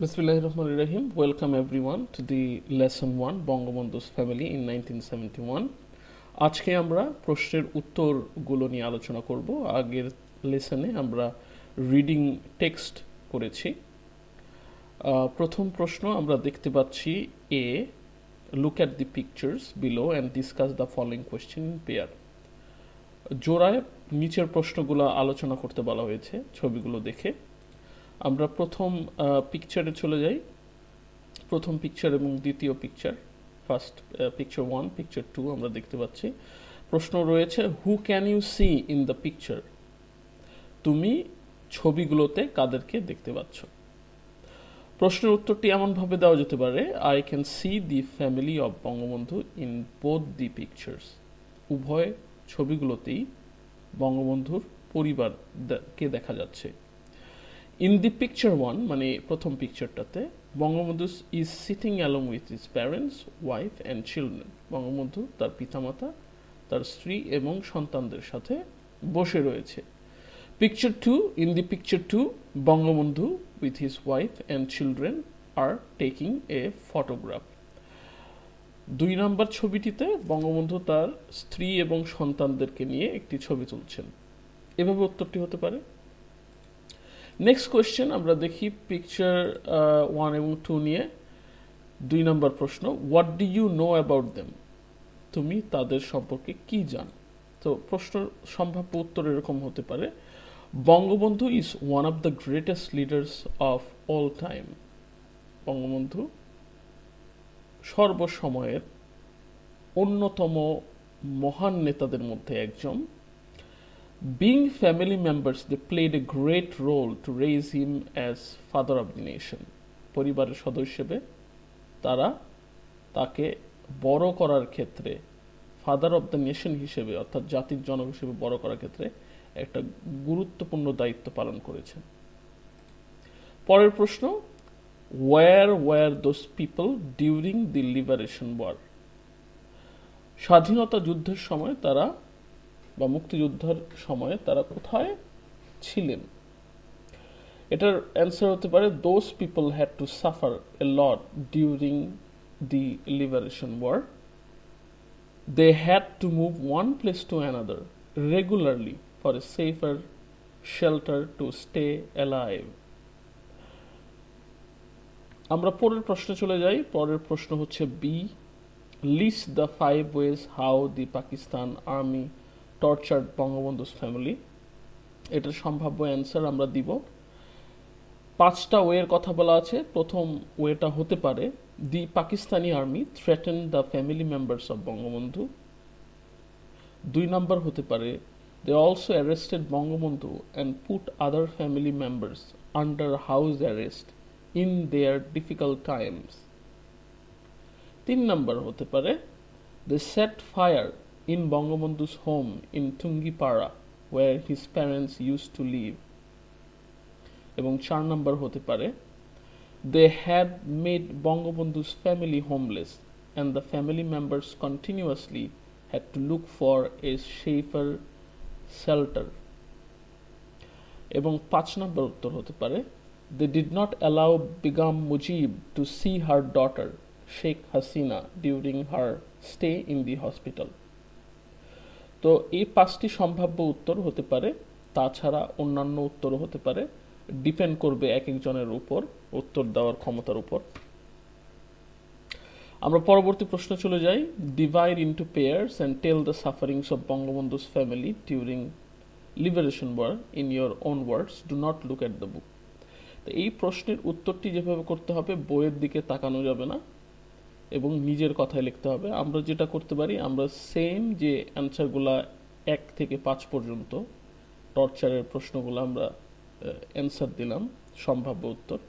Bismillahirrahmanirrahim. Welcome everyone to the lesson 1 বঙ্গবন্ধু's family in 1971. আজকে আমরা প্রশ্নের উত্তরগুলো নিয়ে আলোচনা করব। আগের লেসনে আমরা রিডিং টেক্সট করেছি। প্রথম প্রশ্ন আমরা দেখতে পাচ্ছি এ look at the pictures below and discuss the following question in pair. জোড়ায় নিচের প্রশ্নগুলো আলোচনা করতে বলা হয়েছে ছবিগুলো দেখে। আমরা প্রথম পিকচারে চলে যাই। প্রথম পিকচার এবং দ্বিতীয় পিকচার, ফার্স্ট পিকচার 1, পিকচার 2 আমরা দেখতে পাচ্ছি। প্রশ্ন রয়েছে who can you see in the picture? তুমি ছবিগুলোতে কাদেরকে দেখতে পাচ্ছ? প্রশ্নের উত্তরটি এমনভাবে দেওয়া যেতে পারে I can see the family of Bangabandhu in both the pictures. উভয় ছবিগুলোতেই বঙ্গবন্ধুর পরিবারকে দেখা যাচ্ছে। In the picture 1, মানে প্রথম পিকচারটাতে Bangabandhu is sitting along with his parents, wife and children. Bangabandhu তার পিতামাতা, তার স্ত্রী এবং সন্তানদের সাথে বসে রয়েছে। Picture 2, in the picture 2, Bangabandhu with his wife and children are taking a photograph. 2 নম্বর ছবিটিতে বঙ্গবন্ধু তার স্ত্রী এবং সন্তানদেরকে নিয়ে একটি ছবি তুলছেন। এভাবে উত্তরটি হতে পারে। নেক্সট কোয়েশ্চেন আমরা দেখি পিকচার 1 এবং 2 নিয়ে 2 নম্বর প্রশ্ন what do you know about them? তুমি তাদের সম্পর্কে কি জানো? তো প্রশ্ন সম্ভাব্য উত্তর এরকম হতে পারে Bangabandhu is one of the greatest leaders of all time. Bangabandhu সর্বসময়ের অন্যতম মহান নেতাদের মধ্যে একজন। Being family members, they played a great role to raise him as father of the nation. পরিবারের সদস্য হিসেবে তারা তাকে বড় করার ক্ষেত্রে ফাদার অফ দ্য নেশন হিসেবে অর্থাৎ জাতির জনক হিসেবে বড় করার ক্ষেত্রে একটা গুরুত্বপূর্ণ দায়িত্ব পালন করেছেন। পরের প্রশ্ন where were those people during the liberation war? স্বাধীনতা যুদ্ধের সময় তারা বা মুক্তিযুদ্ধের সময় তারা কোথায় ছিলেন? এটার অ্যান্সার হতে পারে those people had to suffer a lot during the liberation war. They had to move one place to another regularly for a safer shelter to stay alive. আমরা পরের প্রশ্নে চলে যাই। পরের প্রশ্ন হচ্ছে be list the 5 ways how the Pakistan army tortured Bangabandhu's family. এটার সম্ভাব্য অ্যান্সার আমরা দিব। 5টা ওয়ের কথা বলা আছে। প্রথম ওয়েটা হতে পারে the Pakistani army threaten the family members of Bangabandhu. 2 number হতে পারে they also arrested Bangabandhu and put other family members under house arrest in their difficult times. 3 number হতে পারে they set fire in Bangabandhu's home in Tungipara where his parents used to live. এবং 4 নম্বর হতে পারে they had made Bangabandhu's family homeless and the family members continuously had to look for a safer shelter. এবং 5 নম্বর উত্তর হতে পারে they did not allow Begum Mujib to see her daughter Sheikh Hasina during her stay in the hospital. তো এই 5টি সম্ভাব্য উত্তর হতে পারে। তাছাড়া অন্যান্য উত্তরও হতে পারে, ডিপেন্ড করবে এক একজনের উপর, উত্তর দেওয়ার ক্ষমতার উপর। আমরা পরবর্তী প্রশ্নে চলে যাই। Divide into pairs and tell the sufferings of Bangabandhu's family during liberation war in your own words, do not look at the book. তো এই প্রশ্নের উত্তরটি যেভাবে করতে হবে বইয়ের দিকে তাকানো যাবে না এবং নিজের কথায় লিখতে হবে। আমরা যেটা করতে পারি আমরা সেম যে অ্যান্সারগুলা 1 থেকে 5 পর্যন্ত টর্চারের প্রশ্নগুলো আমরা অ্যান্সার দিলাম সম্ভাব্য উত্তর,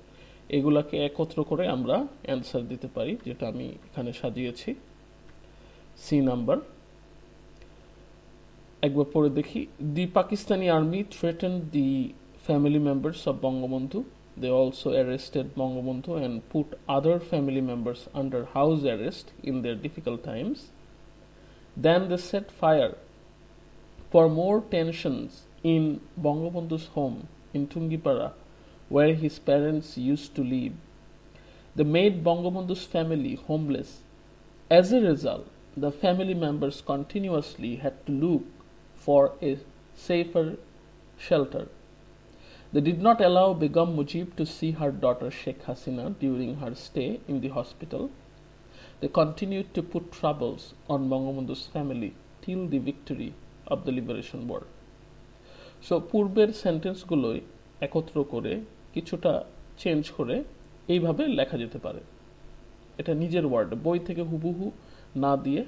এগুলাকে একত্র করে আমরা অ্যান্সার দিতে পারি, যেটা আমি এখানে সাজিয়েছি। সি নাম্বার একবার পড়ে দেখি। The Pakistani army threatened the family members of Bangabandhu. They also arrested Bangabandhu and put other family members under house arrest in their difficult times. Then they set fire for more tensions in Bangabandhu's home in Tungipara, where his parents used to live. They made Bangabandhu's family homeless. As a result, the family members continuously had to look for a safer shelter. They did not allow Begum Mujib to see her daughter Sheikh Hasina during her stay in the hospital. They continued to put troubles on Bangabandhu's family till the victory of the Liberation War. So পূর্বের সেন্টেন্সগুলোই একত্র করে কিছুটা change করে এইভাবে লেখা যেতে পারে। এটা নিজের ওয়ার্ড, বই থেকে হুবহু না দিয়ে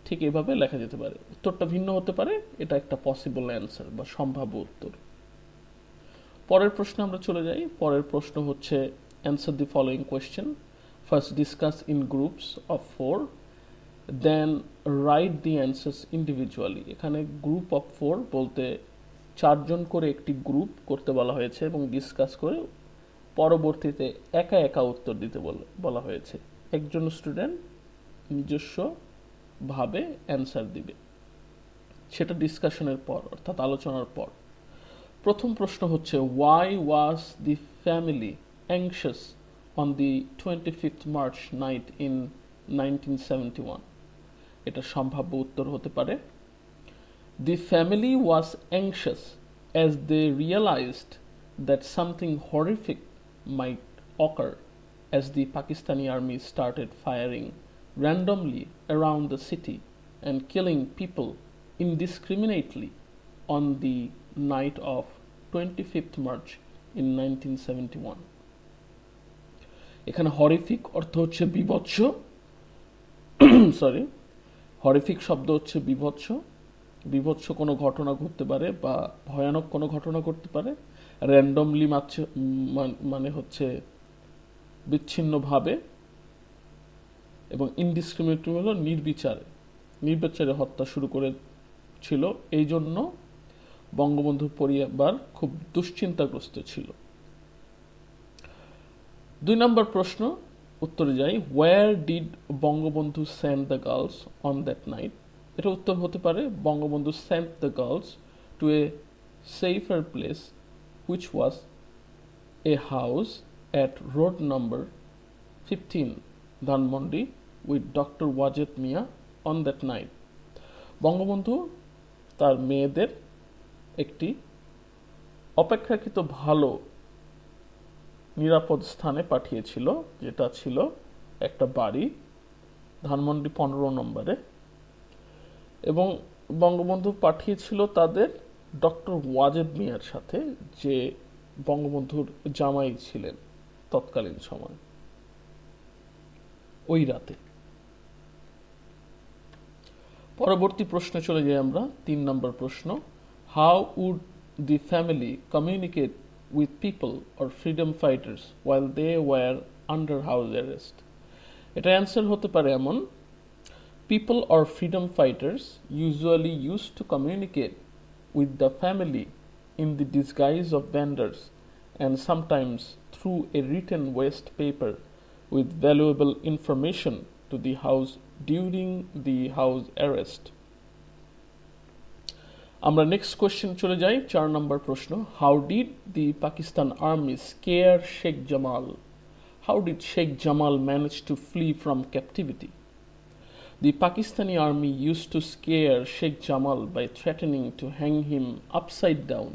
ঠিক এইভাবে লেখা যেতে পারে। উত্তরটা ভিন্ন হতে পারে, এটা একটা পসিবল অ্যান্সার বা সম্ভাব্য উত্তর। পরের প্রশ্নে আমরা চলে যাই। পরের প্রশ্ন হচ্ছে answer the following question. First discuss in groups of 4, then write the answers individually. এখানে গ্রুপ অফ 4 বলতে 4 জন করে একটি গ্রুপ করতে বলা হয়েছে এবং ডিসকাস করে পরবর্তীতে একা একা উত্তর দিতে বলা হয়েছে। একজন স্টুডেন্ট নিজস্ব ভাবে অ্যান্সার দিবে, সেটা ডিসকাশনের পর অর্থাৎ আলোচনার পর। প্রথম প্রশ্ন হচ্ছে why was the family anxious on the 25th March night in 1971? এটা সম্ভাব্য উত্তর হতে পারে The family was anxious as they realized that something horrific might occur as the Pakistani army started firing randomly around the city and killing people indiscriminately on the night of 25th March in 1971. এখানে horrific অর্থ হচ্ছে বিভৎস, sorry, horrific শব্দ হচ্ছে বিভৎস। বিভৎস কোনো ঘটনা ঘটতে পারে বা ভয়ানক কোনো ঘটনা ঘটতে পারে। র্যান্ডমলি মানে হচ্ছে বিচ্ছিন্নভাবে, এবং ইনডিসক্রিমিনেটলি হলো নির্বিচারে হত্যা শুরু করেছিল। এই জন্য বঙ্গবন্ধুর পরিবার খুব দুশ্চিন্তাগ্রস্ত ছিল। 2 নম্বর প্রশ্ন উত্তরে যাই। Where did Bangabandhu send the girls on that night? এটা উত্তর হতে পারে Bangabandhu sent the girls to a safer place which was a house at road number 15 Dhanmondi with doctor Wazed Miah on that night. Bangabandhu তার মেয়েদের একটি অপেক্ষাকৃত ভালো নিরাপদ স্থানে পাঠিয়েছিল, যেটা ছিল একটা বাড়ি ধানমন্ডি 15 নম্বরে, এবং বঙ্গবন্ধু পাঠিয়েছিল তাদের ডক্টর ওয়াজেদ মিয়ার সাথে, যে বঙ্গবন্ধুর জামাই ছিলেন তৎকালীন সময়, ওই রাতে। পরবর্তী প্রশ্নে চলে যাই আমরা। 3 নম্বর প্রশ্ন, how would the family communicate with people or freedom fighters while they were under house arrest? এটা অ্যান্সার হতে পারে এমন: people or freedom fighters usually used to communicate with the family in the disguise of vendors and sometimes through a written waste paper with valuable information to the house during the house arrest. আমরা next question চলে যাই। 4 নম্বর প্রশ্ন, how did the Pakistan army scare Sheikh Jamal? How did Sheikh Jamal manage to flee from captivity? The Pakistani army used to scare Sheikh Jamal by threatening to hang him upside down.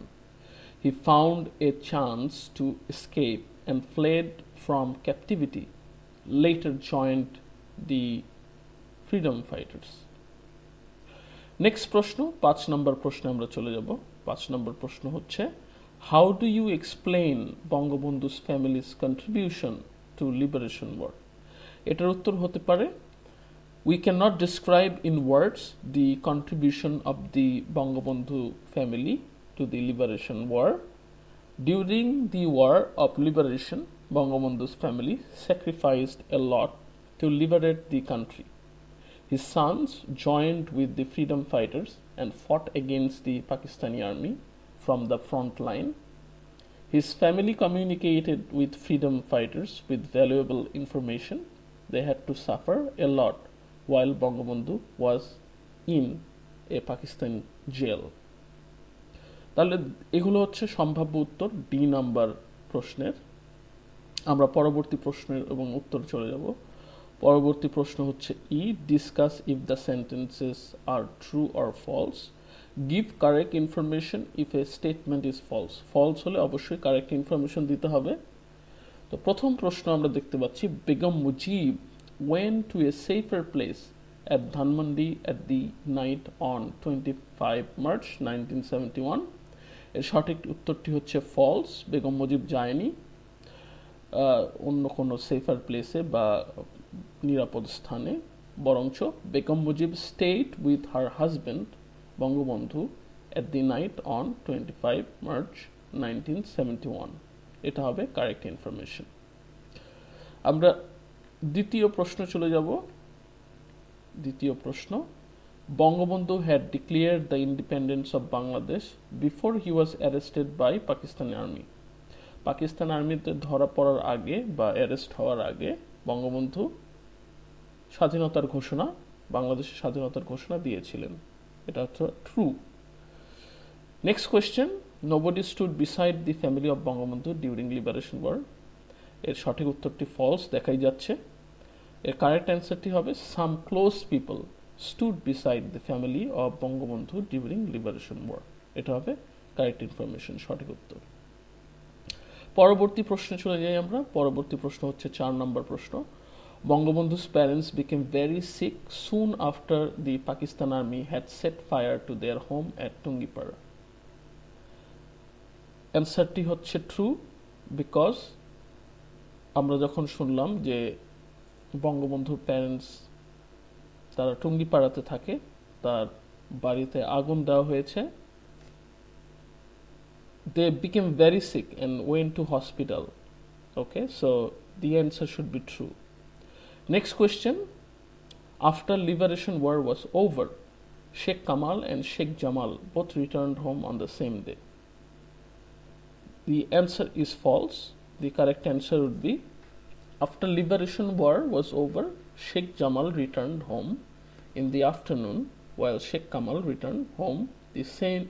He found a chance to escape and fled from captivity, later joined the freedom fighters. Next প্রশ্ন 5 নম্বর প্রশ্নে আমরা চলে যাব। 5 নম্বর প্রশ্ন হচ্ছে, how do you explain Bangabandhu's family's contribution to liberation war? এটার উত্তর হতে পারে, we cannot describe in words the contribution of the Bangabandhu family to the liberation war. During the war of liberation, Bangabandhu's family sacrificed a lot to liberate the country. His sons joined with the freedom fighters and fought against the Pakistani army from the front line. His family communicated with freedom fighters with valuable information. They had to suffer a lot while Bangabandhu was in a Pakistan jail. তাহলে এগুলো হচ্ছে সম্ভাব্য উত্তর D number প্রশ্নের। আমরা পরবর্তী প্রশ্নের এবং উত্তর চলে যাব। পরবর্তী প্রশ্ন হচ্ছে E, discuss if the sentences are true or false, give correct information if a statement is false. False হলে অবশ্যই কারেক্ট ইনফরমেশন দিতে হবে। তো প্রথম প্রশ্ন আমরা দেখতে পাচ্ছি, Begum Mujib went to a safer place at Dhanmandi at the night on 25 March 1971। এর সঠিক উত্তরটি হচ্ছে ফলস, বেগম মুজিব যায়নি অন্য কোনো সেফার প্লেসে বা নিরাপদ স্থানে, বরঞ্চ Begum Mujib stayed with her husband Bangabandhu at the night on 25 March 1971। এটা হবে কারেক্ট ইনফরমেশন। আমরা দ্বিতীয় প্রশ্ন চলে যাব। দ্বিতীয় প্রশ্ন, Bangabandhu had declared the independence of Bangladesh before he was arrested by Pakistani army। Pakistan আর্মিতে ধরা পড়ার আগে বা অ্যারেস্ট হওয়ার আগে বঙ্গবন্ধু স্বাধীনতার ঘোষণা, বাংলাদেশের স্বাধীনতার ঘোষণা দিয়েছিলেন। এটা হচ্ছে true. Next question, nobody stood beside the family of Bangabandhu during liberation war. এর সঠিক উত্তরটি ফলস দেখাই যাচ্ছে। এর কারেক্ট অ্যান্সারটি হবে some close people stood beside the family of Bangabandhu during liberation war. এটা হবে কারেক্ট ইনফরমেশন, সঠিক উত্তর। পরবর্তী প্রশ্নে চলে যাই আমরা। পরবর্তী প্রশ্ন হচ্ছে 4 নম্বর প্রশ্ন, বঙ্গবন্ধু's parents became very sick soon after the Pakistan army had set fire to their home at Tungipara। অ্যান্সারটি হচ্ছে ট্রু, বিকজ আমরা যখন শুনলাম যে বঙ্গবন্ধুর প্যারেন্টস তারা টুঙ্গিপাড়াতে থাকে, তার বাড়িতে আগুন দেওয়া হয়েছে, they became very sick and went to hospital. Okay, so the answer should be true. Next question, after liberation war was over, Sheikh Kamal and Sheikh Jamal both returned home on the same day। The answer is false. The correct answer would be, after liberation war was over, Sheikh Jamal returned home in the afternoon while Sheikh Kamal returned home the same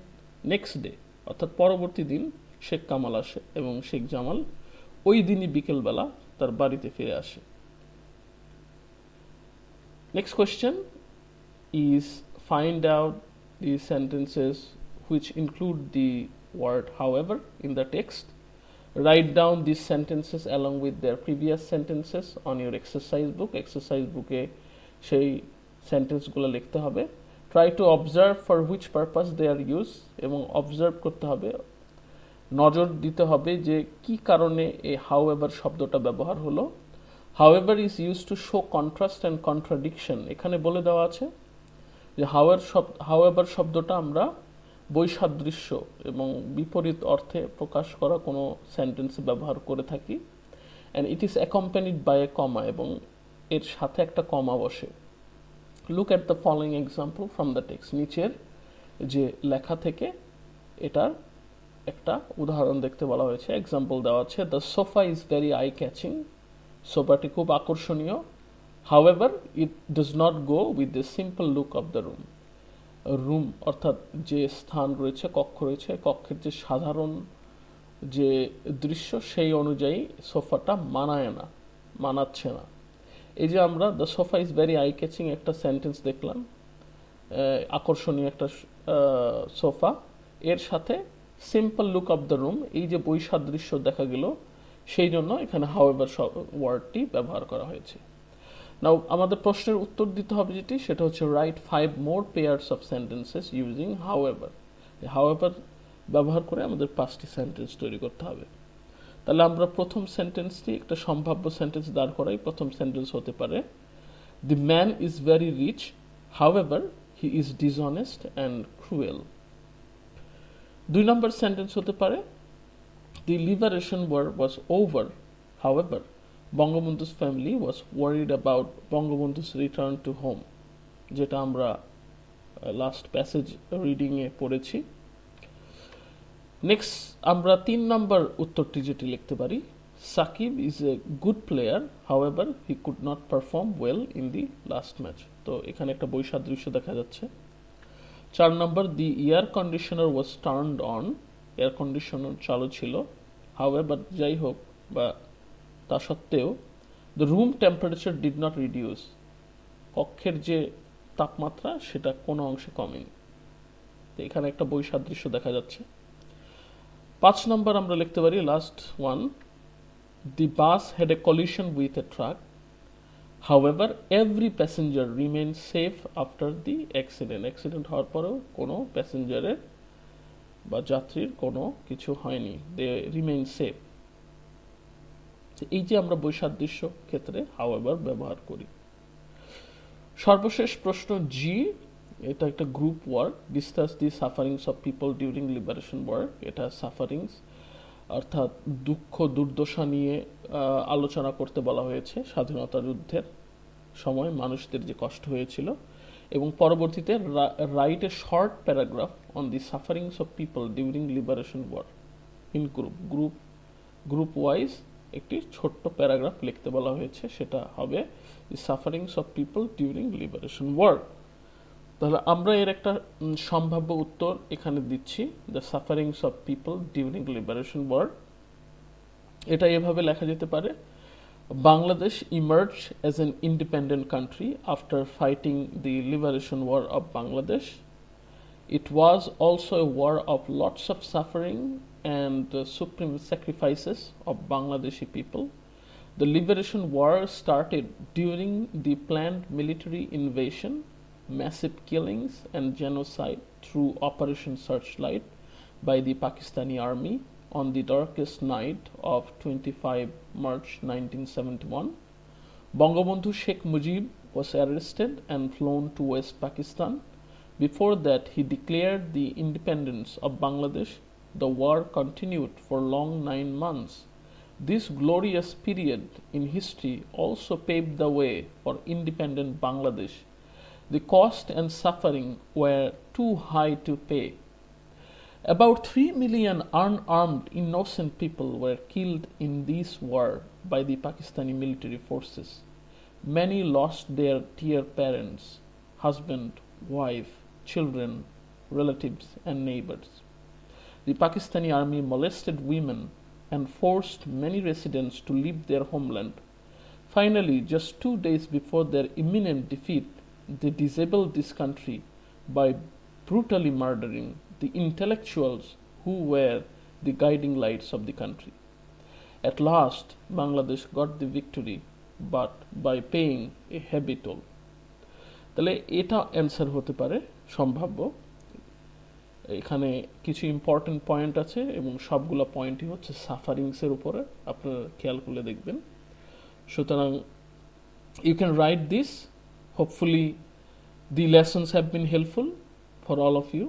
next day। অর্থাৎ পরবর্তী দিন শেখ কামাল আসে এবং শেখ জামাল ওই দিনই বিকেলবেলা তার বাড়িতে ফিরে আসে। Next question is, find out the sentences which include the word however in the text. Write down this sentences along with their previous sentences on your exercise book. Exercise বুকে সেই সেন্টেন্সগুলো লিখতে হবে। Try to observe for which purpose they are use, এবং observe করতে হবে, নজর দিতে হবে যে কি কারণে এই হাউএভার শব্দটা ব্যবহার হলো। However is use to show contrast and contradiction. এখানে বলে দেওয়া আছে যে হাউএভার শব্দটা আমরা বৈসাদৃশ্য এবং বিপরীত অর্থে প্রকাশ করা কোনো সেন্টেন্সে ব্যবহার করে থাকি। And it is accompanied by a comma, এবং এর সাথে একটা কমা বসে। Look at the following example from the text. নিচের যে লেখা থেকে এটার একটা উদাহরণ দেখতে বলা হয়েছে, এক্সাম্পল দেওয়া আছে। The sofa is very eye catching. সোফাটি খুব আকর্ষণীয়। However it does not go with the simple look of the room. Room অর্থাৎ যে স্থান রয়েছে, কক্ষ রয়েছে, কক্ষের যে সাধারণ যে দৃশ্য সেই অনুযায়ী সোফাটা মানাচ্ছে না। এই যে আমরা the sofa is very eye catching একটা সেন্টেন্স দেখলাম, আকর্ষণীয় একটা সোফা, এর সাথে simple look of the room, এই যে বৈসাদৃশ্য দেখা গেল, সেই জন্য এখানে হাউএভার ওয়ার্ডটি ব্যবহার করা হয়েছে। নাও আমাদের প্রশ্নের উত্তর দিতে হবে যেটি, সেটা হচ্ছে right 5 more pairs of sentences using however। However ব্যবহার করে আমাদের 5টি সেন্টেন্স তৈরি করতে হবে। তাহলে আমরা প্রথম সেন্টেন্সটি একটা সম্ভাব্য সেন্টেন্স দাঁড় করাই। প্রথম সেন্টেন্স হতে পারে, the man is very rich however he is dishonest and cruel. 2 number sentence হতে পারে, the liberation war was over however Bangabandhu's family was worried about Bangabandhu's return to home, যেটা আমরা লাস্ট প্যাসেজ রিডিংয়ে পড়েছি। নেক্সট আমরা 3 নম্বর উত্তরটি যেটি লিখতে পারি, Sakib is a good player however he could not perform well in the last match. তো এখানে একটা বৈসাদৃশ্য দেখা যাচ্ছে। 4 number, the air conditioner was turned on, air conditioner চালু ছিল, হাউএভার যাই হোক বা তা সত্ত্বেও the room temperature did not reduce, কক্ষের যে তাপমাত্রা সেটা কোনো অংশে কমেনি। তো এখানে একটা বৈসাদৃশ্য দেখা যাচ্ছে। 5 নম্বর আমরা লিখতে পারি last one, the bus had a collision with a truck, however every passenger remain safe after the accident. Accident হওয়ার পরেও কোনো প্যাসেঞ্জারের বা যাত্রীর কোনো কিছু হয়নি, দে রিমেইন সেফ। এই যে আমরা বৈসাদৃশ্য ক্ষেত্রে হাউএভার ব্যবহার করি। সর্বশেষ প্রশ্ন জি, এটা একটা group work, discuss the sufferings of people during liberation war. এটা সাফারিংস অর্থাৎ দুঃখ দুর্দশা নিয়ে আলোচনা করতে বলা হয়েছে, স্বাধীনতা যুদ্ধের সময় মানুষদের যে কষ্ট হয়েছিল। এবং পরবর্তীতে write a short paragraph on the sufferings of people during liberation war in group wise একটি ছোট্ট প্যারাগ্রাফ লিখতে বলা হয়েছে, সেটা হবে the sufferings of people during liberation war. তাহলে আমরা এর একটা সম্ভাব্য উত্তর এখানে দিচ্ছি, the sufferings of people during liberation war. এটা এভাবে লেখা যেতে পারে, Bangladesh emerge as an independent country after fighting the liberation war of Bangladesh. It was also a war of lots of suffering and supreme sacrifices of Bangladeshi people. The liberation war started during the planned military invasion, massive killings and genocide through Operation Searchlight by the Pakistani army on the darkest night of 25 March 1971. Bangabandhu Sheikh Mujib was arrested and flown to West Pakistan. Before that, he declared the independence of Bangladesh. The war continued for long 9 months. This glorious period in history also paved the way for independent Bangladesh. The cost and suffering were too high to pay. About 3 million unarmed innocent people were killed in this war by the Pakistani military forces. Many lost their dear parents, husband, wife, children, relatives, and neighbors. The Pakistani army molested women and forced many residents to leave their homeland. Finally, just 2 days before their imminent defeat, they disabled this country by brutally murdering the intellectuals who were the guiding lights of the country. At last, Bangladesh got the victory, but by paying a heavy toll. তাহলে এটা answer হতে পারে সম্ভাব্য। এখানে কিছু important point আছে এবং সবগুলো পয়েন্টই হচ্ছে সাফারিংসের উপরে, আপনারা খেয়াল করলে দেখবেন। সুতরাং you can write this. Hopefully the lessons have been helpful for all of you.